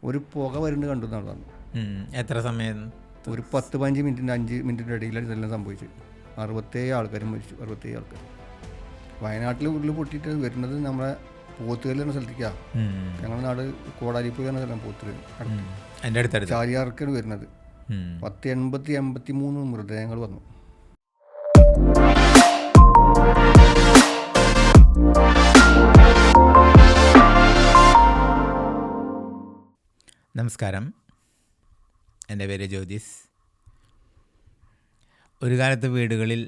ഒരു പുക വരുന്നത് കണ്ടു എന്നാണ് പറഞ്ഞു. എത്ര സമയം? ഒരു 10-15 മിനിറ്റിൻ്റെ 5 മിനിറ്റിൻ്റെ ഇടയിലാണ് ഇതെല്ലാം സംഭവിച്ചത്. 67 ആൾക്കാരും മരിച്ചു. 67 ആൾക്കാർ. വയനാട്ടിൽ ഉരുൾ പൊട്ടിയിട്ട് വരുന്നത് നമ്മുടെ പോത്തുകല്ല് എന്ന സ്ഥലത്തേക്കാണ്. ഞങ്ങളുടെ നാട് കോടാലിപ്പുഴ എന്ന സ്ഥലം പോത്തുകല്ല് എൻ്റെ അടുത്തടുത്ത് ചാലിയാർക്കാണ് വരുന്നത്. 83 മൃതദേഹങ്ങൾ വന്നു. നമസ്കാരം, എൻ്റെ പേര് ജ്യോതിസ്. ഒരു കാലത്ത് വീടുകളിൽ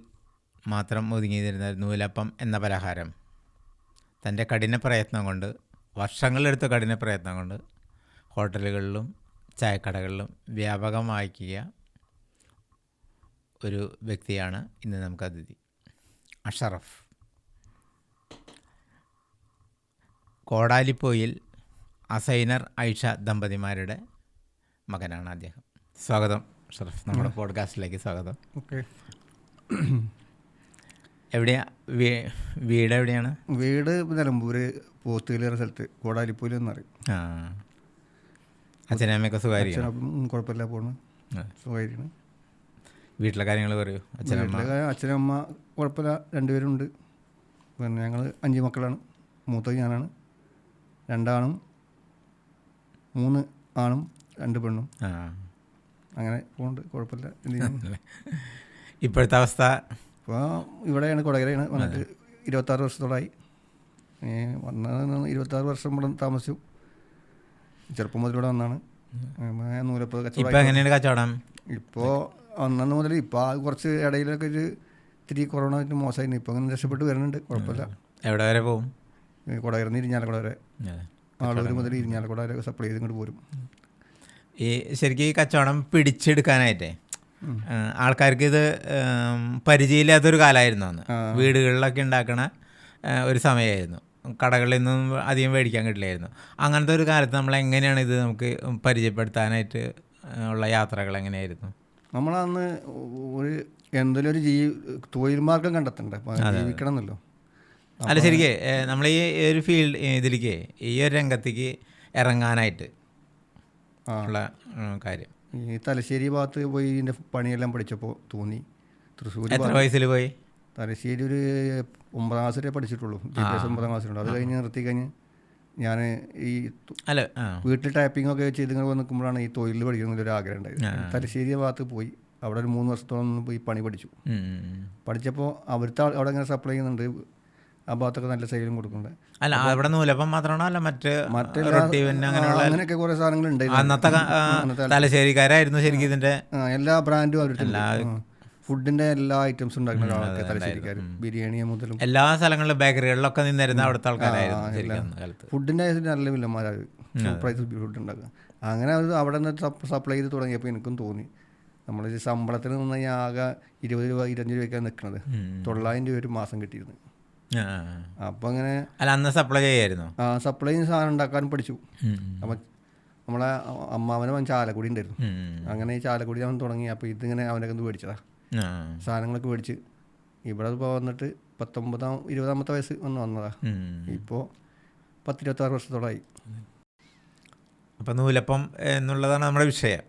മാത്രം ഒതുങ്ങിയിരുന്ന നൂലപ്പം എന്ന പലഹാരം തൻ്റെ കഠിന പ്രയത്നം കൊണ്ട്, വർഷങ്ങളെടുത്ത കഠിന പ്രയത്നം കൊണ്ട് ഹോട്ടലുകളിലും ചായക്കടകളിലും വ്യാപകമാക്കിയ ഒരു വ്യക്തിയാണ് ഇന്ന് നമുക്ക് അതിഥി. അഷറഫ്. കോടാലിപ്പോയിൽ അസൈനർ ഐഷ ദമ്പതിമാരുടെ മകനാണ് അദ്ദേഹം. സ്വാഗതം അഷറഫ്, നമ്മുടെ പോഡ്കാസ്റ്റിലേക്ക് സ്വാഗതം. ഓക്കെ. എവിടെയാ വീട്? എവിടെയാണ് വീട്? നിലമ്പൂർ പോത്തുകല്ല് എന്ന സ്ഥലത്ത്, കോടാലിപ്പൂര് എന്നറിയും. അച്ഛനമ്മയൊക്കെ സുഖമായിരിക്കും? കുഴപ്പമില്ല, പോണ്, സുഖമായിരിക്കണം. വീട്ടിലെ കാര്യങ്ങൾ പറയൂ. അച്ഛനമ്മ കുഴപ്പമില്ല, 2 പേരുണ്ട്. പിന്നെ ഞങ്ങൾ 5 മക്കളാണ്. മൂത്തത് ഞാനാണ്. 2 ആണും 3 ആണും 2 പെണ്ണും. അങ്ങനെ പോകുന്നുണ്ട്, കുഴപ്പമില്ല. ഇപ്പോഴത്തെ അവസ്ഥ? ഇപ്പോൾ ഇവിടെയാണ്, കൊടകരയാണ്. വന്നിട്ട് 26 വർഷത്തോളമായി. വന്നത് 26 വർഷം ഇവിടെ താമസിച്ചു. ചെറുപ്പം മുതൽ ഇവിടെ വന്നാണ്. നൂലപ്പം കച്ചവടം. എങ്ങനെയാണ് കച്ചവടം? ഇപ്പോൾ ഒന്നു മുതൽ ഇപ്പോൾ കുറച്ച് ഇടയിലൊക്കെ ഒരു ഇത്തിരി കൊറോണ ആയിട്ട് മോശമായിരുന്നു. ഇപ്പോൾ അങ്ങനെ രക്ഷപ്പെട്ട് വരുന്നുണ്ട്, കുഴപ്പമില്ല. എവിടെ വരെ പോകും? കൊടകരന്ന് ഇരിഞ്ഞാലക്കുട വരെ, ആളൂർ മുതൽ ഇരിഞ്ഞാലക്കുട വരെ സപ്ലൈ ചെയ്ത് ഇങ്ങോട്ട് പോരും. ഈ ശരിക്കും ഈ കച്ചവടം പിടിച്ചെടുക്കാനായിട്ടേ ആൾക്കാർക്ക് ഇത് പരിചയമില്ലാത്തൊരു കാലമായിരുന്നു അന്ന്. വീടുകളിലൊക്കെ ഉണ്ടാക്കണ ഒരു സമയമായിരുന്നു. കടകളിൽ നിന്നും അധികം മേടിക്കാൻ കിട്ടില്ലായിരുന്നു. അങ്ങനത്തെ ഒരു കാലത്ത് നമ്മൾ എങ്ങനെയാണ് ഇത് നമുക്ക് പരിചയപ്പെടുത്താനായിട്ട് ഉള്ള യാത്രകൾ എങ്ങനെയായിരുന്നു? നമ്മളന്ന് ഒരു എന്തെങ്കിലും ഒരു തൊഴിൽ മാർഗം കണ്ടെത്തണ്ടേ, ജീവിക്കണം എന്നല്ലോ. അല്ല, ശരിക്കേ നമ്മൾ ഈ ഒരു ഫീൽഡ് ഇതിലേക്ക്, ഈ ഒരു രംഗത്തേക്ക് ഇറങ്ങാനായിട്ട് ഉള്ള കാര്യം, ഈ തലശ്ശേരി ഭാഗത്ത് പോയി ഇതിൻ്റെ പണിയെല്ലാം പഠിച്ചപ്പോൾ തോന്നി. തൃശ്ശൂർ. എത്ര വയസ്സിൽ പോയി? തലശ്ശേരി ഒരു 9ാം ക്ലാസ് വരെ പഠിച്ചിട്ടുള്ളൂ. 9ാം ക്ലാസ്സിലുണ്ട്. അത് കഴിഞ്ഞ് നിർത്തി കഴിഞ്ഞ് ഞാൻ ഈ വീട്ടിൽ ടൈപ്പിംഗ് ഒക്കെ ചെയ്ത് ഇങ്ങനെ നിൽക്കുമ്പോഴാണ് ഈ തൊഴിൽ പഠിക്കുന്നതിലൊരു ആഗ്രഹം ഉണ്ടായത്. തലശ്ശേരി ഭാഗത്ത് പോയി അവിടെ ഒരു 3 വർഷത്തോളം പോയി പണി പഠിച്ചു. പഠിച്ചപ്പോൾ അവിടുത്തെ അവിടെ ഇങ്ങനെ സപ്ലൈ ചെയ്യുന്നുണ്ട്. ആ ഭാഗത്തൊക്കെ നല്ല സെയിലും കൊടുക്കുന്നുണ്ട്. അല്ല, അവിടെ നൂലപ്പം മാത്രമാണോ? അല്ല, അങ്ങനെയൊക്കെ കുറേ സാധനങ്ങളുണ്ട്. അന്നത്തെ തലശ്ശേരിക്കാരായിരുന്നു ശരിക്കും ഇതിൻ്റെ എല്ലാ ബ്രാൻഡും അവരുടെ ഫുഡിന്റെ എല്ലാ ഐറ്റംസും ഉണ്ടാക്കുന്ന ഒരാളൊക്കെ തലശ്ശേരിക്കാർ. ബിരിയാണി മുതലും എല്ലാ സ്ഥലങ്ങളിലും ബേക്കറികളിലൊക്കെ നിന്നിരുന്ന അവിടുത്തെ ആൾക്കാരായിരുന്നു. ഫുഡിന്റെ നല്ല വില്ലന്മാരാണ്, പ്രൈസ് ഫുഡ് ഉണ്ടാക്കുക. അങ്ങനെ അത് അവിടെ നിന്ന് സപ്ലൈ ചെയ്ത് തുടങ്ങിയപ്പോൾ എനിക്കും തോന്നി, നമ്മൾ ശമ്പളത്തിൽ നിന്ന് ഞാൻ ആകെ 20 രൂപ 25 രൂപയ്ക്കാണ് നിൽക്കുന്നത്. 900 രൂപ ഒരു മാസം കിട്ടിയിരുന്നു. അപ്പം അങ്ങനെ അന്ന് സപ്ലൈ ചെയ്യായിരുന്നു. സപ്ലൈ സാധനം ഉണ്ടാക്കാനും പഠിച്ചു. അപ്പം നമ്മളെ അമ്മാവനെ ചാലക്കുടി ഉണ്ടായിരുന്നു. അങ്ങനെ ഈ ചാലക്കുടി അവൻ തുടങ്ങി. അപ്പോൾ ഇതിങ്ങനെ അവനൊക്കെ മേടിച്ചതാ സാധനങ്ങളൊക്കെ മേടിച്ച് ഇവിടെ ഇപ്പോൾ വന്നിട്ട് 20ാമത്തെ വയസ്സ് വന്നതാ. ഇപ്പോൾ 26 വർഷത്തോളമായി. അപ്പം നൂലപ്പം എന്നുള്ളതാണ് നമ്മുടെ വിഷയം.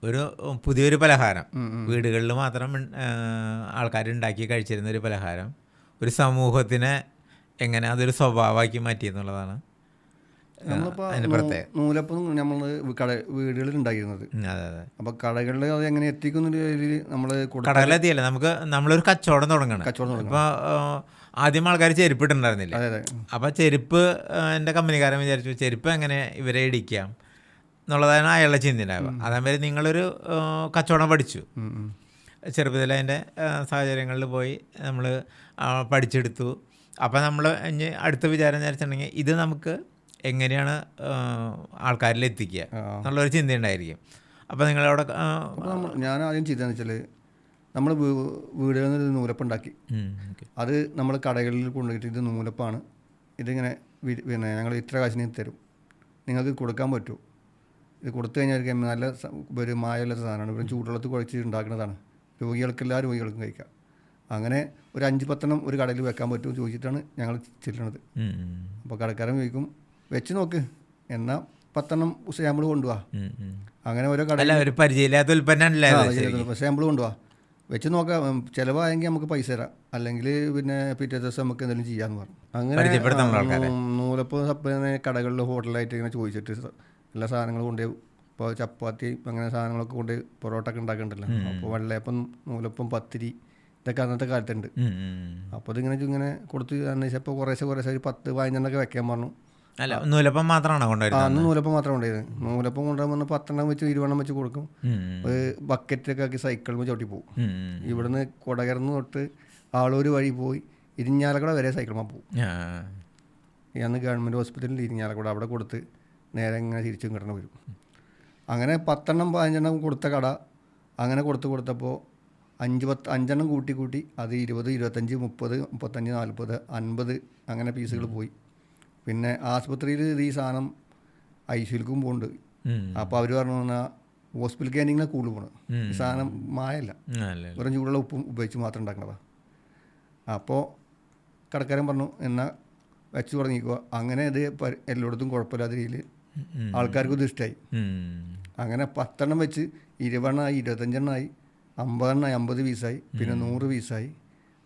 ഒരു പുതിയൊരു പലഹാരം, വീടുകളിൽ മാത്രം ആൾക്കാരുണ്ടാക്കി കഴിച്ചിരുന്ന ഒരു പലഹാരം ഒരു സമൂഹത്തിനെ എങ്ങനെ അതൊരു സ്വഭാവമാക്കി മാറ്റി എന്നുള്ളതാണ് അതിൻ്റെ പ്രത്യേകത. നൂലപ്പം നമ്മൾ വീടുകളിൽ ഉണ്ടായിരുന്നത്. അപ്പോൾ കടകളിൽ അത് എങ്ങനെ എത്തിക്കുന്ന രീതിയിൽ നമ്മൾ കടകളിലെത്തിയല്ലേ നമ്മളൊരു കച്ചവടം തുടങ്ങണം. ഇപ്പോൾ ആദ്യം ആൾക്കാർ ചെരുപ്പ് ഇട്ടുണ്ടായിരുന്നില്ല. അപ്പോൾ ചെരുപ്പ് എൻ്റെ കമ്പനിക്കാരൻ വിചാരിച്ചു ചെരുപ്പ് എങ്ങനെ ഇവരെ ഇടിക്കാം എന്നുള്ളതാണ് അയാളുടെ ചിന്തയുണ്ടാവുക. അതേപോലെ നിങ്ങളൊരു കച്ചവടം പഠിച്ചു. ചെറുപ്പത്തിൽ അതിൻ്റെ സാഹചര്യങ്ങളിൽ പോയി നമ്മൾ പഠിച്ചെടുത്തു. അപ്പോൾ നമ്മൾ ഇനി അടുത്ത വിചാരം വിചാരിച്ചിട്ടുണ്ടെങ്കിൽ ഇത് നമുക്ക് എങ്ങനെയാണ് ആൾക്കാരിൽ എത്തിക്കുക എന്നുള്ളൊരു ചിന്തയുണ്ടായിരിക്കും. അപ്പോൾ നിങ്ങളവിടെ ഞാൻ ആദ്യം ചെയ്തതെന്ന് വെച്ചാൽ നമ്മൾ വീടുകളിൽ നിന്ന് നൂലപ്പം ഉണ്ടാക്കി. അത് നമ്മൾ കടകളിൽ കൊണ്ടുപോയിട്ട് ഇത് നൂലപ്പാണ്, ഇതിങ്ങനെ പിന്നെ ഞങ്ങൾ ഇത്ര കാശിന് തരും, നിങ്ങൾക്ക് കൊടുക്കാൻ പറ്റുമോ? ഇത് കൊടുത്തു കഴിഞ്ഞാൽ നല്ല ഒരു മായമില്ലാത്ത സാധനമാണ്, ഇവരും ചൂടുവെള്ളത്തിൽ കുഴച്ച് ഉണ്ടാക്കുന്നതാണ്, എല്ലാ രോഗികൾക്കും കഴിക്കാം. അങ്ങനെ ഒരു 5-10 ഒരു കടയിൽ വെക്കാൻ പറ്റുമോ ചോദിച്ചിട്ടാണ് ഞങ്ങൾ ചെല്ലണത്. അപ്പോൾ കടക്കാരൻ ചോദിക്കും വെച്ച് നോക്ക്, എന്നാൽ 10 സാമ്പിൾ കൊണ്ടുപോവാ. അങ്ങനെ ഓരോ കട ഒരു പരിചയമില്ലാത്ത ഉൽപ്പന്നമല്ലേ സാമ്പിൾ കൊണ്ടുപോവാ, വെച്ച് നോക്കാം, ചിലവായെങ്കിൽ നമുക്ക് പൈസ തരാം, അല്ലെങ്കിൽ പിന്നെ പിറ്റേ ദിവസം നമുക്ക് എന്തെങ്കിലും ചെയ്യാമെന്ന് പറഞ്ഞു. അങ്ങനെ നൂലപ്പം സപ്ലൈ കടകളിൽ ഹോട്ടലായിട്ട് ഇങ്ങനെ ചോദിച്ചിട്ട് എല്ലാ സാധനങ്ങളും കൊണ്ടുപോയി. ഇപ്പോൾ ചപ്പാത്തി അങ്ങനെ സാധനങ്ങളൊക്കെ കൊണ്ട് പൊറോട്ട ഒക്കെ ഉണ്ടാക്കുന്നുണ്ടല്ലോ. അപ്പോൾ വെള്ളയപ്പം, നൂലപ്പം, പത്തിരി ഇതൊക്കെ അന്നത്തെ കാലത്തുണ്ട്. അപ്പോൾ ഇങ്ങനെ കൊടുത്ത് അന്വേഷിച്ചപ്പോൾ കുറേശ്ശെ ഒരു 10-15 വെക്കാൻ പറഞ്ഞു. അല്ല, നൂലപ്പം മാത്രമാണോ കൊണ്ടുവരുന്നത്? അന്ന് നൂലപ്പം മാത്രം കൊണ്ടുവരുന്നത്. നൂലപ്പം കൊണ്ടുവന്ന് 10 വെച്ച് 20 വെച്ച് കൊടുക്കും. ഒരു ബക്കറ്റൊക്കെ ആക്കി സൈക്കിളിൽ ചവിട്ടി പോകും. ഇവിടുന്ന് കൊടകർന്ന് തൊട്ട് ആളൂർ വഴി പോയി ഇരിഞ്ഞാലക്കുട വരെ സൈക്കിളിൽ പോകും. അന്ന് ഗവൺമെൻറ് ഹോസ്പിറ്റലിൽ ഇരിഞ്ഞാലക്കുട അവിടെ കൊടുത്ത് നേരെ ഇങ്ങനെ തിരിച്ചും കിട്ടണം വരും. അങ്ങനെ 10-15 കൊടുത്ത കട അങ്ങനെ കൊടുത്തപ്പോൾ 5-10 കൂട്ടി അത് 20, 25, 30, 35, 40, 50 അങ്ങനെ പീസുകൾ പോയി. പിന്നെ ആശുപത്രിയിൽ ഈ സാധനം ഐസിയിലേക്കും പോകുന്നുണ്ട്. അപ്പോൾ അവർ പറഞ്ഞു എന്നാൽ ഹോസ്പിറ്റൽ ക്യാൻറ്റീനിലാണ് കൂടുതൽ പോകണം. ഈ സാധനം മായല്ല, വെറും ചൂടുള്ള ഉപ്പും ഉപയോഗിച്ച് മാത്രം ഉണ്ടാക്കണതാണ്. അപ്പോൾ കടക്കാരൻ പറഞ്ഞു എന്നാൽ വെച്ച് തുടങ്ങിക്കുക. അങ്ങനെ ഇത് എല്ലായിടത്തും കുഴപ്പമില്ലാത്ത രീതിയിൽ ആൾക്കാർക്കും ഇത് ഇഷ്ടമായി. അങ്ങനെ 10 വെച്ച് 20 25 50 50 പീസായി, പിന്നെ 100 പീസായി.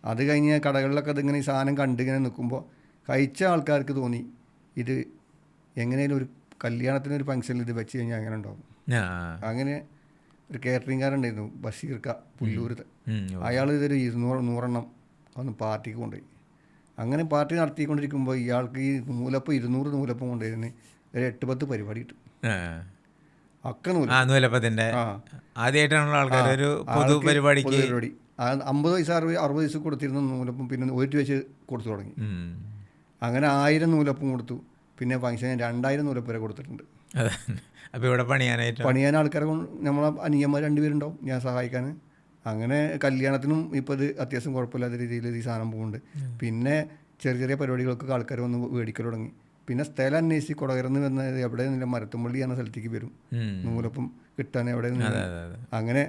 അത് കഴിഞ്ഞ് കടകളിലൊക്കെ അതിങ്ങനെ ഈ സാധനം കണ്ടിങ്ങനെ നിൽക്കുമ്പോൾ കഴിച്ച ആൾക്കാർക്ക് തോന്നി ഇത് എങ്ങനെയും ഒരു കല്യാണത്തിനൊരു ഫംഗ്ഷനിൽ ഇത് വെച്ച് കഴിഞ്ഞാൽ അങ്ങനെ ഉണ്ടാവും. അങ്ങനെ ഒരു കേറ്ററിംഗുകാരുണ്ടായിരുന്നു, ബഷീർക്ക പുല്ലൂർ. അയാൾ ഇതൊരു 100 ഒന്ന് പാർട്ടിക്ക് കൊണ്ടുപോയി. അങ്ങനെ പാർട്ടി നടത്തിക്കൊണ്ടിരിക്കുമ്പോൾ ഇയാൾക്ക് ഈ നൂലപ്പം 200 നൂലപ്പം കൊണ്ടുവരുന്ന ഒരു 8-10 പരിപാടി കിട്ടും. ഒക്കെ നൂലപ്പത്തിൻ്റെ ആദ്യമായിട്ടാണല്ലോ ആൾക്കാർ ഒരു പരിപാടി 50 പൈസ 60 പൈസ കൊടുത്തിരുന്ന നൂലപ്പം പിന്നെ 1 രൂപ വെച്ച് കൊടുത്തു തുടങ്ങി. അങ്ങനെ 1000 നൂലപ്പം കൊടുത്തു. പിന്നെ ഫംഗ്ഷന് 2000 നൂലപ്പം വരെ കൊടുത്തിട്ടുണ്ട്. അപ്പോൾ ഇവിടെ പണിയാൻ ആൾക്കാരെ നമ്മളെ അനിയന്മാർ 2 പേരുണ്ടാവും ഞാൻ സഹായിക്കാൻ. അങ്ങനെ കല്യാണത്തിനും ഇപ്പോൾ ഇത് അത്യാവശ്യം കുഴപ്പമില്ലാത്ത രീതിയിൽ ഈ സാധനം പോകുന്നുണ്ട്. പിന്നെ ചെറിയ പരിപാടികൾക്കൊക്കെ ആൾക്കാർ വന്ന് മേടിക്കൽ തുടങ്ങി. പിന്നെ സ്ഥലം അന്വേഷിച്ച് കൊടകരന്ന് വന്നത് എവിടെ നിന്നില്ല, മരത്തുമ്പള്ളി എന്ന സ്ഥലത്തേക്ക് വരും നൂലപ്പം കിട്ടാൻ. എവിടെ നിന്ന് അങ്ങനെ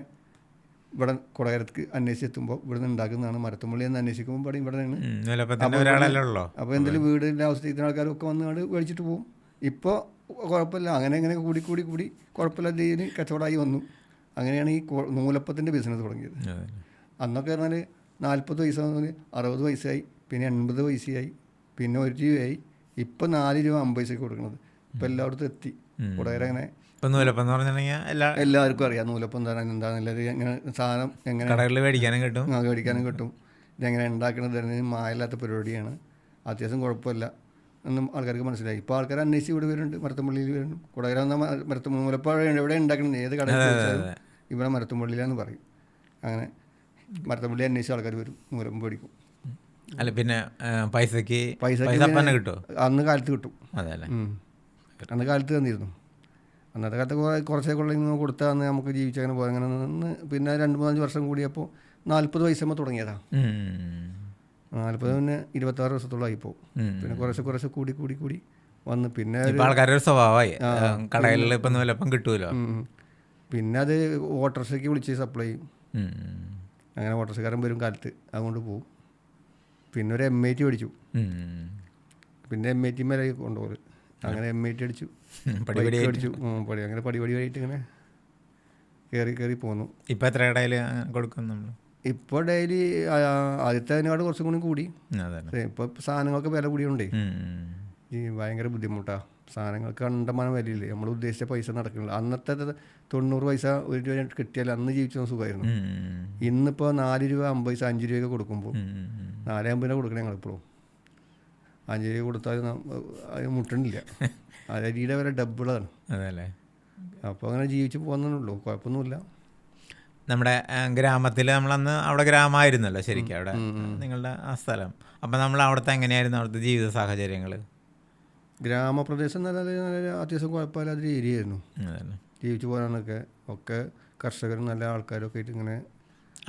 ഇവിടെ കൊടകരത്ത് അന്വേഷിച്ചെത്തുമ്പോൾ ഇവിടെ നിന്ന് ഉണ്ടാക്കുന്നതാണ്. മരത്തുമ്പള്ളി എന്ന് അന്വേഷിക്കുമ്പോൾ ഇവിടെ നിന്ന് അപ്പോൾ എന്തെങ്കിലും വീടിൻ്റെ ആവശ്യത്തിന് ആൾക്കാരൊക്കെ വന്ന് മേടിച്ചിട്ട് പോകും. ഇപ്പോൾ കുഴപ്പമില്ല, അങ്ങനെ കൂടി കുഴപ്പമില്ലാത്ത രീതിയിൽ കച്ചവടമായി വന്നു. അങ്ങനെയാണ് ഈ നൂലപ്പത്തിൻ്റെ ബിസിനസ് തുടങ്ങിയത്. അന്നൊക്കെ പറഞ്ഞാൽ 40 പൈസ മുതൽ 60 പൈസയായി, പിന്നെ 80 പൈസയായി, പിന്നെ 1 രൂപയായി. ഇപ്പം 4 രൂപ 50 പൈസയ്ക്ക് കൊടുക്കുന്നത്. ഇപ്പം എല്ലായിടത്തും എത്തി. കൊടകര അങ്ങനെ എല്ലാവർക്കും അറിയാം നൂലപ്പം എന്താണെന്നുള്ളത്. എങ്ങനെ സാധനം എങ്ങനെ മേടിക്കാനും കിട്ടും. ഇതെങ്ങനെ ഉണ്ടാക്കണത് മായല്ലാത്ത പരിപാടിയാണ്, അത്യാവശ്യം കുഴപ്പമില്ല എന്നും ആൾക്കാർക്ക് മനസ്സിലായി. ഇപ്പോൾ ആൾക്കാർ അന്വേഷിച്ച് ഇവിടെ വരുന്നുണ്ട്, മരത്തുമ്പള്ളിയിൽ വരുന്നു. കൊടകര വന്നാൽ നൂലപ്പം എവിടെ ഉണ്ടാക്കണത് ഏത് കടയിൽ ചോദിച്ചാലും ഇവിടെ മരത്തുമ്പള്ളിയിലാന്ന് പറയും. അങ്ങനെ മരത്തുമ്പള്ളി അന്വേഷിച്ച് ആൾക്കാർ വരും, നൂലപ്പം മേടിക്കും. അല്ല പിന്നെ പൈസക്ക് കിട്ടും. അന്ന് കാലത്ത് കിട്ടും. അന്ന് കാലത്ത് തന്നിരുന്നു. അന്നത്തെ കാലത്ത് കുറച്ചേ കൊള്ളിൽ കൊടുത്താൽ അന്ന് നമുക്ക് ജീവിച്ചങ്ങനെ പോയി. അങ്ങനെ നിന്ന് പിന്നെ 2-3 വർഷം കൂടിയപ്പോൾ 40 പൈസ തുടങ്ങിയതാണ്. 40 പിന്നെ 26 വർഷത്തോളം ആയിപ്പോൾ. പിന്നെ കുറേശ്ശെ കൂടി വന്ന് പിന്നെ ആൾക്കാരുടെ സ്വഭാവമായി കടകളിൽ ഇപ്പം നൂലപ്പം കിട്ടുമല്ലോ. പിന്നെ അത് ഓട്ടോറിക്ഷയ്ക്ക് വിളിച്ച് സപ്ലൈ ചെയ്യും. അങ്ങനെ ഓട്ടോറിക്ഷക്കാരൻ വരും കാലത്ത്, അതുകൊണ്ട് പോകും. പിന്നെ ഒരു M80 അടിച്ചു. പിന്നെ M80 മേലെ കൊണ്ടുപോകും. അങ്ങനെ M80 അടിച്ചു, അടിച്ചു. അങ്ങനെ പടിപടിയായിട്ട് ഇങ്ങനെ കയറി പോന്നു. ഇപ്പം എത്ര കടയിൽ കൊടുക്കും നമ്മൾ? ഇപ്പോൾ ഡെയിലി ആദ്യത്തെ അതിനോട് കുറച്ചും കൂടി. ഇപ്പോൾ സാധനങ്ങൾക്ക് വില കൂടിയുണ്ടേ, ഈ ഭയങ്കര ബുദ്ധിമുട്ടാണ്. സാധനങ്ങൾക്ക് കണ്ടമാനം വിലയില്ലേ, നമ്മൾ ഉദ്ദേശിച്ച പൈസ നടക്കുന്നില്ല. അന്നത്തെ 90 പൈസ 1 രൂപ കിട്ടിയാൽ അന്ന് ജീവിച്ച സുഖമായിരുന്നു. ഇന്നിപ്പോൾ 4 രൂപ 50 പൈസ 5 രൂപയൊക്കെ കൊടുക്കുമ്പോൾ 4.50 കൊടുക്കണേ ഞങ്ങളിപ്പോഴും. 5 രൂപ കൊടുത്താൽ അത് മുട്ടണില്ല. അരിയുടെ വില ഡബിളാണ്. അതല്ലേ. അപ്പോൾ അങ്ങനെ ജീവിച്ച് പോകുന്നുള്ളൂ, കുഴപ്പമൊന്നുമില്ല. നമ്മുടെ ഗ്രാമത്തിൽ നമ്മളന്ന് അവിടെ ഗ്രാമമായിരുന്നല്ലോ ശരിക്കും അവിടെ നിങ്ങളുടെ ആ സ്ഥലം. അപ്പം നമ്മൾ അവിടുത്തെ എങ്ങനെയായിരുന്നു അവിടുത്തെ ജീവിത സാഹചര്യങ്ങൾ? ഗ്രാമപ്രദേശം നല്ല അത്യാവശ്യം കുഴപ്പമില്ലാത്ത ഏരിയ ആയിരുന്നു ജീവിച്ചു പോകാനൊക്കെ. ഒക്കെ കർഷകരും നല്ല ആൾക്കാരൊക്കെ ആയിട്ട് ഇങ്ങനെ.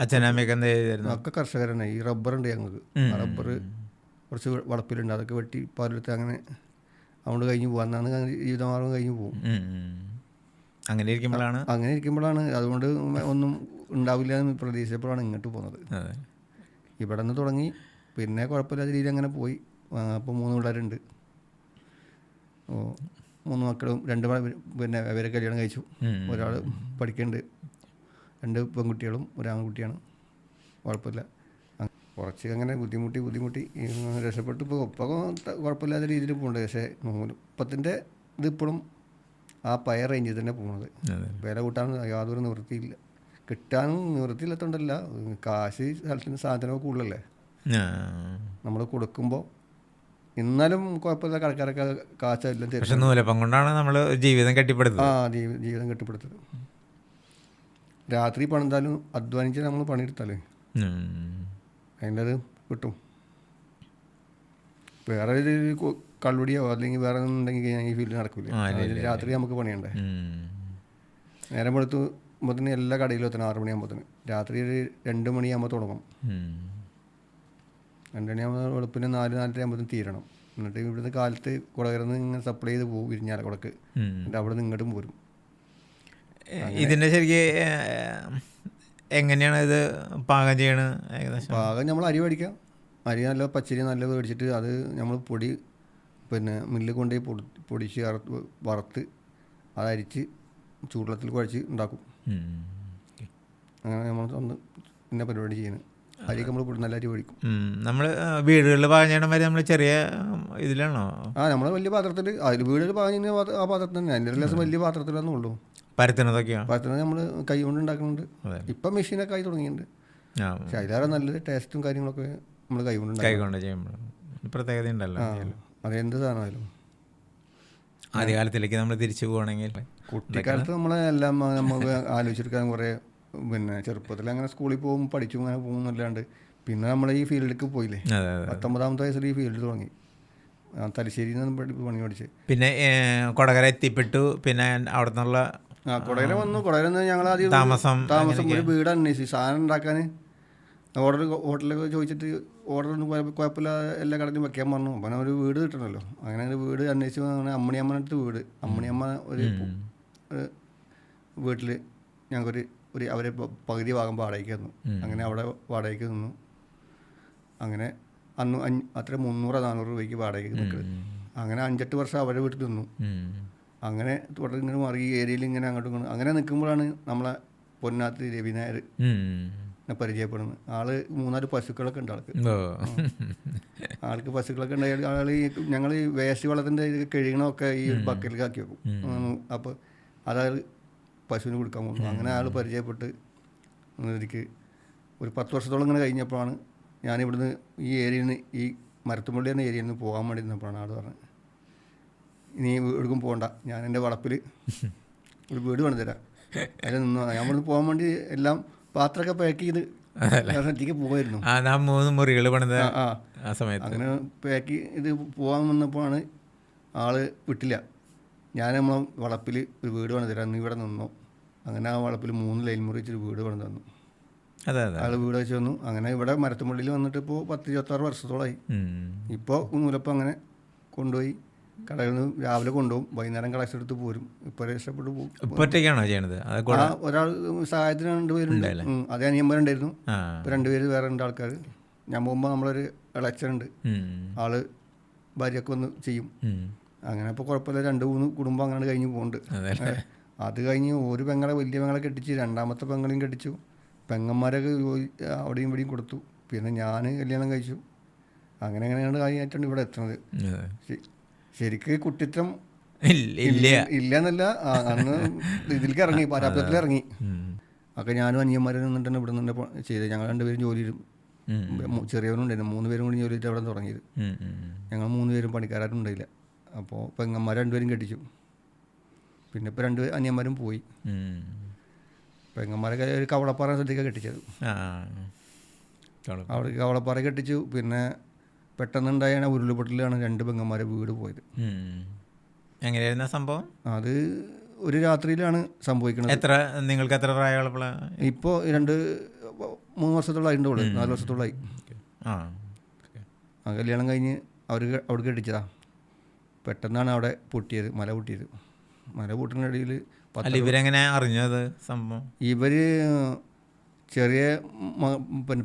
അച്ഛനമ്മയൊക്കെ എന്ത് ചെയ്തിരുന്നു? ഒക്കെ കർഷകരാണ്. ഈ റബ്ബറുണ്ട് ഞങ്ങൾക്ക്, റബ്ബർ കുറച്ച് വളപ്പിലുണ്ട്, അതൊക്കെ വെട്ടി പാലെടുത്ത് അങ്ങനെ അതുകൊണ്ട് കഴിഞ്ഞ് പോകാൻ ജീവിതമാർഗം കഴിഞ്ഞ് പോകും. അങ്ങനെ ഇരിക്കുമ്പോഴാണ് അതുകൊണ്ട് ഒന്നും ഉണ്ടാവില്ല എന്ന് പ്രതീക്ഷിച്ചപ്പോഴാണ് ഇങ്ങോട്ട് പോകുന്നത്. ഇവിടെ നിന്ന് തുടങ്ങി പിന്നെ കുഴപ്പമില്ലാത്ത രീതിയിൽ അങ്ങനെ പോയി. അപ്പോൾ 3 പിള്ളേരുണ്ട്. 3 മക്കളും 2 പിന്നെ അവരെ കല്യാണം കഴിച്ചു. ഒരാൾ പഠിക്കുന്നുണ്ട്, 2 പെൺകുട്ടികളും 1 ആൺകുട്ടിയാണ്. കുഴപ്പമില്ല. കുറച്ച് അങ്ങനെ ബുദ്ധിമുട്ടി രക്ഷപ്പെട്ടു. ഇപ്പോൾ കുഴപ്പമില്ലാത്ത രീതിയിൽ പോകുന്നുണ്ട്. പക്ഷേ നൂലുപ്പത്തിൻ്റെ ഇതിപ്പോഴും ആ പഴയ റേഞ്ചിൽ തന്നെ പോകുന്നത്. വില കൂട്ടാൻ യാതൊരു നിവൃത്തിയില്ല. കിട്ടാനും നിവൃത്തിയില്ലാത്തതുകൊണ്ടല്ല, കാശ് സ്ഥലത്തിന് സാധനമൊക്കെ കൂടുതലല്ലേ നമ്മൾ കൊടുക്കുമ്പോൾ. എന്നാലും കുഴപ്പമില്ല, കടക്കാരൊക്കെ കാശെല്ലാം തരും. പക്ഷെ നൂലപ്പം കൊണ്ടാണ് നമ്മൾ ജീവിതം കെട്ടിപ്പടുത്തത്. ജീവിതം കെട്ടിപ്പടുത്തത്. രാത്രി പണിതാലും അധ്വാനിച്ച് നമ്മൾ പണിയെടുത്താലേ അതിൻ്റെ അത് കിട്ടും. വേറെ ഒരു കള്ളുടിയോ അല്ലെങ്കിൽ വേറെ ഉണ്ടെങ്കിൽ ഈ ഫീൽഡ് നടക്കില്ല. രാത്രി നമുക്ക് പണിയുണ്ടേ. നേരം വെളുത്തുമ്പോഴത്തേന് എല്ലാ കടയിലും എത്തണം 6 മണിയാകുമ്പോഴത്തേന്. രാത്രി ഒരു 2 മണിയാകുമ്പോൾ തുടങ്ങും. 2 മണിയാകുമ്പോൾ വെളുപ്പിന് 4-4:30 ആകുമ്പോഴത്തേന് തീരണം. എന്നിട്ട് ഇവിടുന്ന് കാലത്ത് കുടകരന്ന് ഇങ്ങനെ സപ്ലൈ ചെയ്ത് പോകും ഇരിഞ്ഞാല കുടക്ക്. എന്നിട്ട് അവിടെ നിന്ന് ഇങ്ങോട്ടും പോരും. ഇതിൻ്റെ ശരിക്ക് എങ്ങനെയാണ് ഇത് പാകം ചെയ്യണത്? ഏകദേശം പാകം നമ്മൾ അരി മേടിക്കാം. അരി നല്ല പച്ചരി നല്ല മേടിച്ചിട്ട് അത് നമ്മൾ പൊടി പിന്നെ മില്ലിൽ കൊണ്ടുപോയി പൊടിച്ച് വറുത്ത് അതരിച്ച് ചൂടുവെള്ളത്തിൽ കുഴച്ച് ഉണ്ടാക്കും. അങ്ങനെ നമ്മൾ ഒന്ന് പിന്നെ പരിപാടി ചെയ്യുന്നത്. അരിയൊക്കെ നമ്മൾ നല്ല അരി മേടിക്കും. നമ്മൾ വീടുകളിൽ പാകം ചെയ്യണം വരെ നമ്മൾ ചെറിയ ഇതിലാണോ? നമ്മൾ വലിയ പാത്രത്തിൽ അതിൽ വീടുകളിൽ പാകം ചെയ്യുന്ന ആ പാത്രത്തിൽ തന്നെ. അതിൻ്റെ ദിവസം വലിയ പാത്രത്തിലൊന്നും ഉള്ളൂ. പരത്തുന്നത് നമ്മൾ കൈ കൊണ്ട് ഉണ്ടാക്കുന്നുണ്ട്. ഇപ്പം മെഷീനൊക്കെ ആയി തുടങ്ങിയിട്ടുണ്ട്. പക്ഷെ അതിലേറെ നല്ലത് ടേസ്റ്റും കാര്യങ്ങളൊക്കെ നമ്മൾ കൈ കൊണ്ട് ചെയ്യുമ്പോൾ പ്രത്യേകത ഉണ്ടല്ലോ. അതെന്ത് സാധനമായാലും ആദ്യകാലത്തിലേക്ക് നമ്മൾ തിരിച്ചു പോകണമെങ്കിൽ കുട്ടിക്കാലത്ത് നമ്മളെല്ലാം നമുക്ക് ആലോചിച്ചെടുക്കാൻ കുറേ പിന്നെ ചെറുപ്പത്തിൽ അങ്ങനെ സ്കൂളിൽ പോകും പഠിച്ചു അങ്ങനെ പോകുന്നല്ലാണ്ട് പിന്നെ നമ്മൾ ഈ ഫീൽഡിലേക്ക് പോയില്ലേ. 19ാമത്തെ വയസ്സിൽ ഈ ഫീൽഡ് തുടങ്ങി. തലശ്ശേരിയിൽ നിന്ന് പണി പഠിച്ച് പിന്നെ കൊടകര എത്തിപ്പെട്ടു. പിന്നെ അവിടെ നിന്നുള്ള കൊടകര വന്നു. കൊടകര ഞങ്ങൾ ആദ്യം താമസം ഒരു വീട് അന്വേഷിച്ചു സാധനം ഉണ്ടാക്കാൻ. ഹോട്ടലൊക്കെ ചോദിച്ചിട്ട് ഓർഡറൊന്നും കുഴപ്പമില്ല, എല്ലാ കടയിലും വെക്കാൻ പറഞ്ഞു. അപ്പം ഒരു വീട് കിട്ടണമല്ലോ. അങ്ങനെ ഒരു വീട് അന്വേഷിച്ച് അങ്ങനെ അമ്മണിയമ്മനടുത്ത് വീട്. അമ്മണിയമ്മ ഒരു വീട്ടിൽ ഞങ്ങൾക്കൊരു അവരെ പകുതി ഭാഗം വാടകയ്ക്ക് തന്നു. അങ്ങനെ അവിടെ വാടകയ്ക്ക് നിന്നു. അങ്ങനെ അന്ന് അത്ര 300-400 രൂപയ്ക്ക് വാടകയ്ക്ക് നിൽക്കുന്നത്. അങ്ങനെ 5-8 വർഷം അവരുടെ വീട്ടിൽ നിന്നു. അങ്ങനെ തുടർന്ന് ഇങ്ങനെ മാറി ഈ ഏരിയയിൽ ഇങ്ങനെ അങ്ങോട്ടും ഇങ്ങോട്ടും അങ്ങനെ നിൽക്കുമ്പോഴാണ് നമ്മളെ പൊന്നാത്ത് രവി നായർ പരിചയപ്പെടുന്നത്. ആള് 3-4 പശുക്കളൊക്കെ ഉണ്ട് ആൾക്ക് പശുക്കളൊക്കെ ഉണ്ടായാൽ ആൾ ഞങ്ങൾ ഈ വേസ്റ്റ് വെള്ളത്തിൻ്റെ കഴുകണമൊക്കെ ഈ ബക്കറ്റിലേക്ക് ആക്കി വെക്കും. അപ്പോൾ അതായത് പശുവിന് കൊടുക്കാൻ പോകുന്നു. അങ്ങനെ ആൾ പരിചയപ്പെട്ട് എനിക്ക് ഒരു 10 വർഷത്തോളം ഇങ്ങനെ കഴിഞ്ഞപ്പോഴാണ് ഞാനിവിടുന്ന് ഈ ഏരിയയിൽ നിന്ന് ഈ മരത്തുമ്പള്ളി എന്ന ഏരിയയിൽ നിന്ന് പോകാൻ വേണ്ടി നിന്നപ്പോഴാണ് ആൾ പറഞ്ഞത്, ഇനി എവിടേക്കും പോകണ്ട, ഞാൻ എൻ്റെ വളപ്പിൽ ഒരു വീട് പണിത് തരാം, അതിൽ നിന്ന് ഞാൻ ഇവിടുന്ന് പോകാൻ വേണ്ടി എല്ലാം പാത്രമൊക്കെ പാക്ക് ചെയ്ത് ഒറ്റയ്ക്ക് പോകുമായിരുന്നു. 3 മുറികൾ പണിത ആ സമയത്ത് അങ്ങനെ പാക്ക് ഇത് പോകാൻ വന്നപ്പോഴാണ് ആൾ വിട്ടില്ല. ഞാൻ നമ്മളെ വളപ്പിൽ ഒരു വീട് പണിത് തരാം, നീ ഇവിടെ നിന്നോ. അങ്ങനെ ആ വളപ്പിൽ 3 ലൈൻ മുറി വെച്ചൊരു വീട് പണിത് തന്നു. ആൾ വീട് വെച്ച് വന്നു. അങ്ങനെ ഇവിടെ മരത്തുമ്പള്ളിയിൽ വന്നിട്ട് ഇപ്പോൾ 10-26 വർഷത്തോളമായി. ഇപ്പോൾ നൂലപ്പം അങ്ങനെ കൊണ്ടുപോയി കടയിൽ നിന്ന് രാവിലെ കൊണ്ടുപോകും, വൈകുന്നേരം കളക്ഷൻ എടുത്ത് പോരും. ഇപ്പോൾ രക്ഷപ്പെട്ടു പോകും. ഒരാൾ സഹായത്തിന് 2 പേരുണ്ട്. അതേ അനിയന്മാരുണ്ടായിരുന്നു. ഇപ്പോൾ 2 പേര് വേറെ 2 ആൾക്കാർ. ഞാൻ പോകുമ്പോൾ നമ്മളൊരു ഇളച്ചനുണ്ട്, ആള് ഭാര്യയൊക്കെ വന്ന് ചെയ്യും. അങ്ങനെ ഇപ്പോൾ കുഴപ്പമില്ല, 2-3 കുടുംബം അങ്ങനെ കഴിഞ്ഞ് പോകുന്നുണ്ട്. അത് കഴിഞ്ഞ് ഒരു പെങ്ങളെ വലിയ പെങ്ങളെ കെട്ടിച്ച്, 2ാമത്തെ പെങ്ങളെയും കെട്ടിച്ചു. പെങ്ങന്മാരൊക്കെ അവിടെയും ഇവിടെയും കൊടുത്തു. പിന്നെ ഞാൻ കല്യാണം കഴിച്ചു. അങ്ങനെയാണ് കാര്യമായിട്ടാണ് ഇവിടെ എത്തുന്നത്. ശരിക്ക് കുട്ടിത്തം ഇല്ല എന്നല്ല, അന്ന് ഇതിലേക്ക് ഇറങ്ങി, പാരാപ്തത്തിൽ ഇറങ്ങി. ഒക്കെ ഞാനും അനിയന്മാരും നിന്നിട്ടാണ് ഇവിടെ നിന്ന് ചെയ്തത്. ഞങ്ങൾ 2 പേരും ജോലി ചെയ്തു. ചെറിയവനുണ്ടായിരുന്നു. 3 പേരും കൂടി ജോലി ചെയ്തിട്ട് അവിടെ തുടങ്ങിയത്. ഞങ്ങൾ 3 പേരും പണിക്കാരും ഉണ്ടായില്ല. അപ്പോൾ പെങ്ങന്മാർ 2 പേരും കെട്ടിച്ചു. പിന്നെ ഇപ്പോൾ 2 അനിയന്മാരും പോയി. പെങ്ങന്മാരൊക്കെ ഒരു കവളപ്പാറ സ്ഥലത്തേക്ക് കെട്ടിച്ചത്. അവിടെ കവളപ്പാറ കെട്ടിച്ചു. പിന്നെ പെട്ടെന്നുണ്ടായ ഉരുൾപൊട്ടലാണ് 2 പെങ്ങന്മാരെ വീട് പോയത്. എങ്ങനെയായിരുന്നു സംഭവം? അത് ഒരു രാത്രിയിലാണ് സംഭവിക്കുന്നത്. നിങ്ങൾക്ക് എത്ര പ്രായമുള്ള? ഇപ്പോൾ 2-3 വർഷത്തോളമായി ഉണ്ടോളൂ, 4 വർഷത്തോളമായി. ആ കല്യാണം കഴിഞ്ഞ് അവിടെ കെട്ടിച്ചതാ. പെട്ടെന്നാണ് അവിടെ പൊട്ടിയത്, മല പൊട്ടിയത്. മല പൊട്ടുന്നതിനിടയിൽ ഇവരെങ്ങനെ അറിഞ്ഞത് സംഭവം? ഇവര് ചെറിയ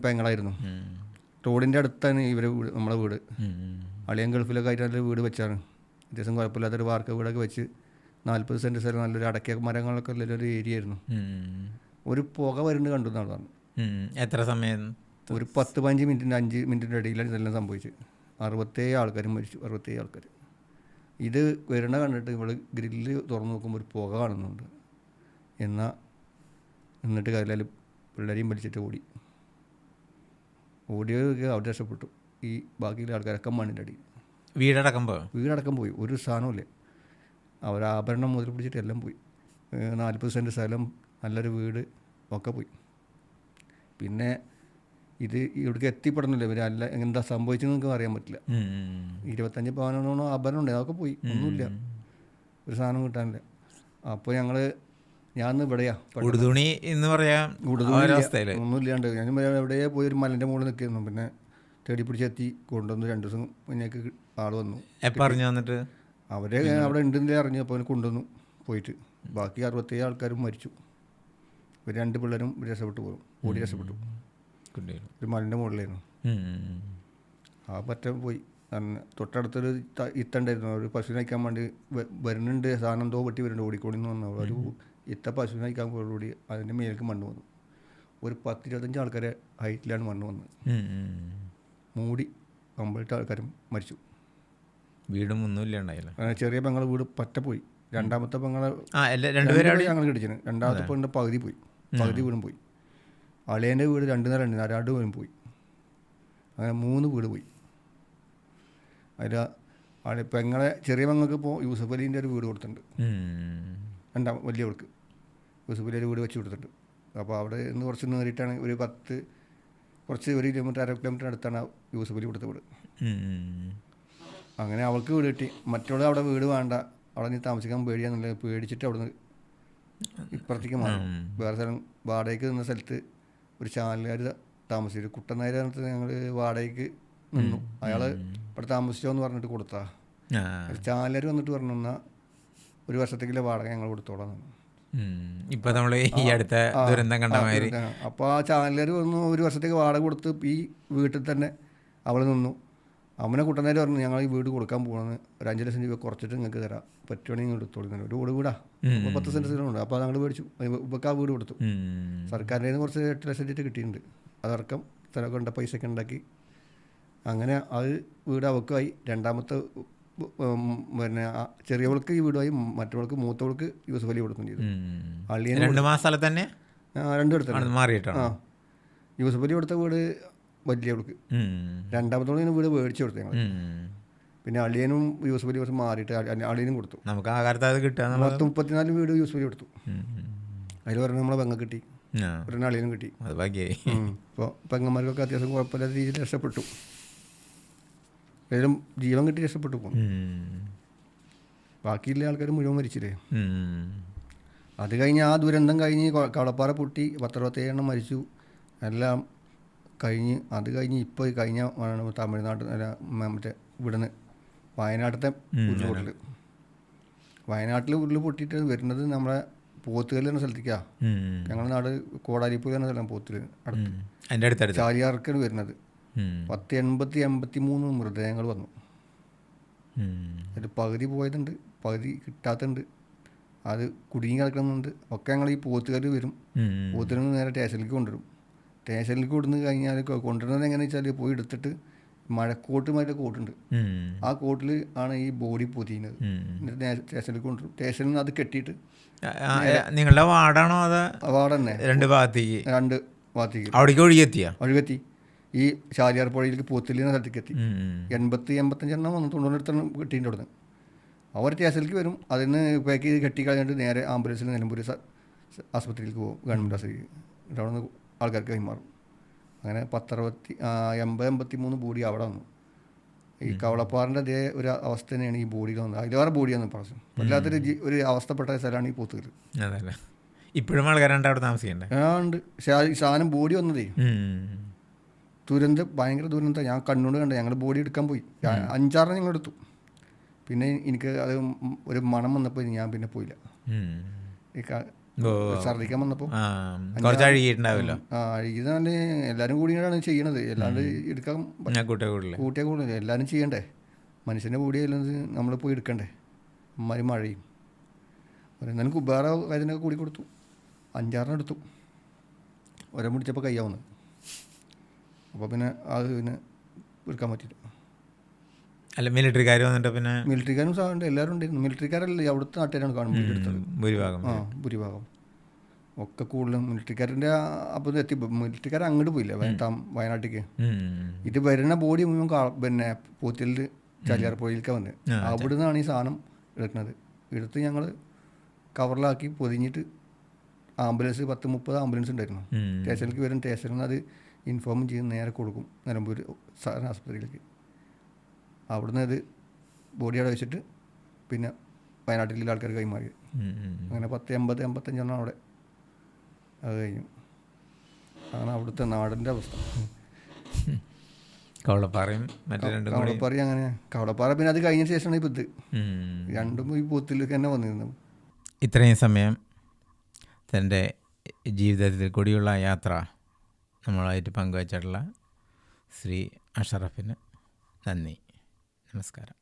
പെങ്ങളായിരുന്നു. റോഡിൻ്റെ അടുത്താണ് ഇവരെ നമ്മളെ വീട്. അളിയൻ ഗൾഫിലൊക്കെ ആയിട്ട് വീട് വെച്ചാണ്. അത്യാവശ്യം കുഴപ്പമില്ലാത്തൊരു വാർക്ക വീടൊക്കെ വെച്ച് 40 സെൻറ്റ് സ്ഥലം നല്ലൊരു അടയ്ക്ക മരങ്ങളൊക്കെ ഉള്ളൊരു ഏരിയ ആയിരുന്നു. ഒരു പുക വരുന്നത് കണ്ടു എന്നാണ് പറഞ്ഞു. എത്ര സമയം? ഒരു 10-15 മിനിറ്റിൻ്റെ 5 മിനിറ്റിൻ്റെ ഇടയിലാണ് ഇതെല്ലാം സംഭവിച്ചത്. 67 ആൾക്കാരും മരിച്ചു. 67 ആൾക്കാർ. ഇത് വരണ കണ്ടിട്ട് ഇവിടെ ഗ്രില്ല് തുറന്ന് നോക്കുമ്പോൾ ഒരു പുക കാണുന്നുണ്ട്. എന്നിട്ട് കയ്യിലും പിള്ളേരെയും വലിച്ചിട്ട് ഓടിയൊക്കെ അവിടെ രക്ഷപ്പെട്ടു. ഈ ബാക്കിയുള്ള ആൾക്കാരൊക്കെ മണ്ണിൻ്റെ അടി. വീടടക്കം പോയി. ഒരു സാധനമില്ല. അവരാഭരണം മുതൽ പിടിച്ചിട്ട് എല്ലാം പോയി. 40 സെൻറ്റ് സ്ഥലം, നല്ലൊരു വീട് ഒക്കെ പോയി. പിന്നെ ഇത് ഇവിടേക്ക് എത്തിപ്പെടുന്നില്ല. ഇവർ അല്ല എന്താ സംഭവിച്ചെന്ന് നിങ്ങൾക്ക് അറിയാൻ പറ്റില്ല. 25 പവനോളം ആഭരണം ഉണ്ട്, അതൊക്കെ പോയി. ഒന്നുമില്ല, ഒരു സാധനം കിട്ടാനില്ല. അപ്പോൾ ഞാൻ ഇവിടെയാ ഉടുതുണി എന്ന് പറയാം, ഒന്നുമില്ലാണ്ട് ഞാൻ എവിടെയേ പോയി ഒരു മലൻ്റെ മുകളിൽ നിൽക്കുന്നു. പിന്നെ തേടി പിടിച്ചെത്തി കൊണ്ടുവന്നു. 2 ദിവസം മുന്നേക്ക് ആൾ വന്നു. വന്നിട്ട് അവരെ അവിടെ ഉണ്ടെന്നേ അറിഞ്ഞപ്പോൾ കൊണ്ടുവന്നു. പോയിട്ട് ബാക്കി 67 ആൾക്കാരും മരിച്ചു. ഒരു 2 പിള്ളേരും രക്ഷപ്പെട്ടു പോകും. ഓടി രക്ഷപ്പെട്ടു. ഒരു മലിൻ്റെ മുകളിലായിരുന്നു. പോയി. തൊട്ടടുത്തൊരു ഇത്തുണ്ടായിരുന്നു. ഒരു പശുവിനെ നയിക്കാൻ വേണ്ടി വരുന്നുണ്ട്. സാധനം എന്തോ വെട്ടി വരുന്നുണ്ട്. ഓടിക്കോടിന്ന് വന്നു. ഒരു പശുവിനെ നയിക്കാൻ പോയോടുകൂടി അതിൻ്റെ മേലേക്ക് മണ്ണ് വന്നു. ഒരു 10-25 ആൾക്കാരെ ഹൈറ്റിലാണ് മണ്ണ് വന്നത്. മൂടി 58 ആൾക്കാരും മരിച്ചു. വീടും ഒന്നുമില്ലാണ്ടായില്ല. ചെറിയ പെങ്ങളെ വീട് പറ്റപ്പോയി. രണ്ടാമത്തെ പെങ്ങളെ ഞങ്ങൾ കിടിച്ചിന്. രണ്ടാമത്തെ പെണ്ണിൻ്റെ പകുതി വീടും പോയി. അളിയൻ്റെ വീട് 2 നില 2 വീടും പോയി. അങ്ങനെ 3 വീട് പോയി. അതിൽ പെങ്ങളെ ചെറിയ പെങ്ങൾക്ക് ഇപ്പോൾ യൂസഫ് അലീൻ്റെ ഒരു വീട് കൊടുത്തിട്ടുണ്ട്. വലിയവൾക്ക് യൂസഫ് അലി ഒരു വീട് വെച്ച് കൊടുത്തിട്ടുണ്ട്. അപ്പോൾ അവിടെ നിന്ന് കുറച്ച് നേരിട്ടാണ് ഒരു 1 കിലോമീറ്റർ 1.5 കിലോമീറ്റർ അടുത്താണ് യൂസഫ് അലി കൊടുത്ത വീട്. അങ്ങനെ അവൾക്ക് വീട് കിട്ടി. മറ്റുള്ള അവിടെ വീട് വേണ്ട, അവിടെ നീ താമസിക്കാൻ പേടിയാന്നുള്ളത് പേടിച്ചിട്ട് അവിടെ നിന്ന് ഇപ്പുറത്തേക്ക് മാറി വേറെ സ്ഥലം വാടകയ്ക്ക് നിന്ന സ്ഥലത്ത് ഒരു ചാനലുകാർ താമസിച്ചു. കുട്ടനായർ ഞങ്ങൾ വാടകയ്ക്ക് നിന്നു. അയാൾ ഇവിടെ താമസിച്ചോ എന്ന് പറഞ്ഞിട്ട് കൊടുത്താ. ചാനലുകാർ വന്നിട്ട് പറഞ്ഞു, എന്നാൽ 1 വർഷത്തേക്കുള്ള വാടക ഞങ്ങൾ കൊടുത്തോളാം. ഇപ്പൊ നമ്മൾ ഈ അടുത്ത ദുരന്തം കണ്ട മാതിരി. അപ്പോൾ ആ ചാനലുകാർ വന്നു 1 വർഷത്തേക്ക് വാടക കൊടുത്ത് ഈ വീട്ടിൽ തന്നെ അവൾ നിന്നു. അവനെ കുട്ടനായർ പറഞ്ഞു, ഞങ്ങൾ ഈ വീട് കൊടുക്കാൻ പോകണമെന്ന്, ഒരു 5 ലക്ഷം രൂപ കുറച്ചിട്ട് നിങ്ങൾക്ക് തരാം, പറ്റുവാണെങ്കിൽ എടുത്തോളുന്നു. ഒരു വീടാ 10 സെൻറ്റ് സ്ഥലമുണ്ട്. അപ്പോൾ ഞങ്ങൾ മേടിച്ചു. ഇപ്പൊക്കെ ആ വീട് കൊടുത്തു. സർക്കാരിൻ്റെ നിന്ന് കുറച്ച് 8 ലക്ഷം രൂപ കിട്ടിയിട്ടുണ്ട്. അതടക്കം സ്ഥലമൊക്കെ ഉണ്ട്, പൈസയൊക്കെ ഉണ്ടാക്കി. അങ്ങനെ അത് വീട് അവക്കായി. രണ്ടാമത്തെ പിന്നെ ചെറിയവൾക്ക് ഈ വീടുമായി, മറ്റവൾക്ക് മൂത്തവൾക്ക് യൂസഫ് അലി കൊടുക്കും ചെയ്തു. അളിയന് 2 മാസം തന്നെ 2 എടുത്താണ്. യൂസഫ് അലി കൊടുത്ത വീട് വലിയവൾക്ക്. രണ്ടാമത്തോളം വീട് മേടിച്ചു കൊടുത്തു ഞങ്ങൾ. പിന്നെ അളിയനും യൂസഫ് അലി കുറച്ച് മാറിയിട്ട് അളിയനും കൊടുത്തു. നമുക്ക് ആ കാലത്ത് അത് കിട്ടുക 34 വീട് യൂസഫ് അലി കൊടുത്തു. അതിൽ പറഞ്ഞ നമ്മളെ പെങ്ങ കിട്ടി, ഒരു അളിയനും കിട്ടി. അപ്പോൾ പെങ്ങന്മാർക്കൊക്കെ അത്യാവശ്യം കുഴപ്പമില്ലാത്ത രീതിയിൽ രക്ഷപ്പെട്ടു. ഏതായാലും ജീവൻ കിട്ടി രക്ഷപ്പെട്ടു പോകും. ബാക്കിയുള്ള ആൾക്കാർ മുഴുവൻ മരിച്ചില്ലേ. അത് കഴിഞ്ഞ് ആ ദുരന്തം കഴിഞ്ഞ് കവളപ്പാറ പൊട്ടി 10-67 മരിച്ചു. എല്ലാം കഴിഞ്ഞ് അത് കഴിഞ്ഞ് ഇപ്പോൾ കഴിഞ്ഞ തമിഴ്നാട്ടിൽ മറ്റേ ഇവിടുന്ന് വയനാട്ടിലത്തെ ഉരുൾ പൊട്ടിയിട്ട് വരുന്നത് നമ്മളെ പോത്തുകല്ല് എന്ന സ്ഥലത്തേക്കാണ്. ഞങ്ങളുടെ നാട് കോടാലിപ്പൂർ എന്ന സ്ഥലം പോത്തുകല്ല് അടുത്ത് ചാലിയാർക്കാണ് വരുന്നത്. 1083 മൃതദേഹങ്ങൾ വന്നു. അതിൽ പകുതി പോയതുണ്ട്, പകുതി കിട്ടാത്തുണ്ട്, അത് കുടുങ്ങി കിടക്കുന്നുണ്ട്. ഒക്കെ ഞങ്ങൾ ഈ പോത്തുകല്ല് വരും. പോത്തുകല്ലിൽ നിന്ന് നേരെ സ്റ്റേഷനിലേക്ക് കൊണ്ടുവരും. സ്റ്റേഷനിലേക്ക് കൊണ്ടുവന്ന് കഴിഞ്ഞാൽ കൊണ്ടുവരുന്നത് എങ്ങനെയാണെന്ന് വെച്ചാൽ പോയി എടുത്തിട്ട് മഴക്കോട്ടുമായിട്ട് കോട്ടുണ്ട്. ആ കോട്ടിൽ ആണ് ഈ ബോഡി പൊതിയുന്നത്. എന്നിട്ട് സ്റ്റേഷനിലേക്ക് കൊണ്ടുവരും. സ്റ്റേഷനിൽ നിന്ന് അത് കെട്ടിയിട്ട് നിങ്ങളുടെ വാർഡാണോ? വാർഡ് തന്നെ 2 ഭാഗത്തേക്ക് അവിടേക്ക് ഒഴുകെത്തി. ഈ ചാലിയാർ പുഴയിലേക്ക് പോത്തുകല്ല് എന്ന സ്ഥലത്തേക്ക് എത്തി. 80-85 എണ്ണം 90 കിട്ടിയിട്ട് അവിടുന്ന് അവർ സ്റ്റേഷനിലേക്ക് വരും. അതിന് പാക്ക് ചെയ്ത് കെട്ടി കളഞ്ഞിട്ട് നേരെ ആംബുലൻസിൽ നിലമ്പൂർ ആശുപത്രിയിലേക്ക് പോകും, ഗവൺമെൻറ് ആശുപത്രിക്ക്. എന്നിട്ട് അവിടെ നിന്ന് ആൾക്കാർക്ക് കൈമാറും. അങ്ങനെ 80-83 ബോഡി അവിടെ വന്നു. ഈ കവളപ്പാറിൻ്റെ അതേ ഒരു അവസ്ഥ തന്നെയാണ് ഈ ബോഡിയിൽ വന്നത്. അതിലേറെ ബോഡിയാണ് പ്രാവശ്യം. വല്ലാത്തൊരു ഒരു അവസ്ഥപ്പെട്ട സ്ഥലമാണ് ഈ പോത്തുകല്ല്. ഇപ്പോഴും ആൾക്കാരുണ്ട് അവിടെ താമസിക്കണ്ടേ? ഉണ്ട്. പക്ഷേ ഈ സാധനം ബോഡി വന്നതേ ഭയങ്കര ദുരന്തം. ഞാൻ കണ്ണുകൊണ്ട് കണ്ടേ. ഞങ്ങൾ ബോഡി എടുക്കാൻ പോയി. 5-6 ഞങ്ങൾ എടുത്തു. പിന്നെ എനിക്ക് അത് ഒരു മണം വന്നപ്പോൾ ഞാൻ പിന്നെ പോയില്ല. ഛർദിക്കാൻ വന്നപ്പോൾ അഴുകിയതാണ്. എല്ലാവരും കൂടിയാണ് ചെയ്യണത്. എല്ലാണ്ട് എടുക്കാൻ കൂട്ടിയ കൂടുതൽ എല്ലാവരും ചെയ്യണ്ടേ. മനുഷ്യൻ്റെ ബോഡി ആയാലും നമ്മൾ പോയി എടുക്കണ്ടേ, അമ്മാതിരി മഴയും. എന്നാലും കുബേറ അതിനൊക്കെ കൂടി കൊടുത്തു, 5-6 എടുത്തു. ഒരേ പിടിച്ചപ്പോൾ കയ്യാവുന്നത്. അപ്പോൾ പിന്നെ അത് പിന്നെ എടുക്കാൻ പറ്റില്ല. അല്ല മിലിറ്ററിക്കാർ വന്നിട്ട് പിന്നെ മിലിറ്ററിക്കാരും സാറുണ്ട്, എല്ലാവരും ഉണ്ടായിരുന്നു. മിലിറ്ററിക്കാരല്ലേ അവിടുത്തെ നാട്ടുകാരാണ് കാണുമ്പോൾ എടുത്തത് ഭൂരിഭാഗം ഒക്കെ കൂടുതലും മിലിറ്ററിക്കാരൻ്റെ. അപ്പോൾ എത്തി മിലിറ്ററിക്കാർ അങ്ങോട്ട് പോയില്ല വയനാട്ടിലേക്ക്. ഇത് വരുന്ന ബോഡി മുഴുവൻ പിന്നെ പോത്തിൽ ചാലിയാർപ്പുഴയിലേക്ക് വന്ന് അവിടെ നിന്നാണ് ഈ സാധനം എടുക്കുന്നത്. എടുത്ത് ഞങ്ങൾ കവറിലാക്കി പൊതിഞ്ഞിട്ട് ആംബുലൻസ് 10-30 ആംബുലൻസ് ഉണ്ടായിരുന്നു. സ്റ്റേഷനിലേക്ക് വരും, സ്റ്റേഷനിൽ നിന്ന് അത് ഇൻഫോം ചെയ്ത് നേരെ കൊടുക്കും നിലമ്പൂർ ആസ്പത്രിയിലേക്ക്. അവിടുന്ന് അത് ബോഡി അവിടെ വെച്ചിട്ട് പിന്നെ വയനാട്ടിലുള്ള ആൾക്കാർ കൈമാറി. അങ്ങനെ 10-80-85 അവിടെ അത് കഴിഞ്ഞു. അതാണ് അവിടുത്തെ നാടിൻ്റെ അവസ്ഥ. കവളപ്പാറയും അങ്ങനെ കവളപ്പാറ പിന്നെ അത് കഴിഞ്ഞ ശേഷമാണ് ഇപ്പോൾ ഇത് രണ്ടും ഈ പോത്തിലേക്ക് തന്നെ വന്നിരുന്നത്. ഇത്രയും സമയം തൻ്റെ ജീവിതത്തിൽ കൂടിയുള്ള യാത്ര നമ്മളായിട്ട് പങ്കുവച്ചിട്ടുള്ള ശ്രീ അഷറഫിന് നന്ദി, നമസ്കാരം.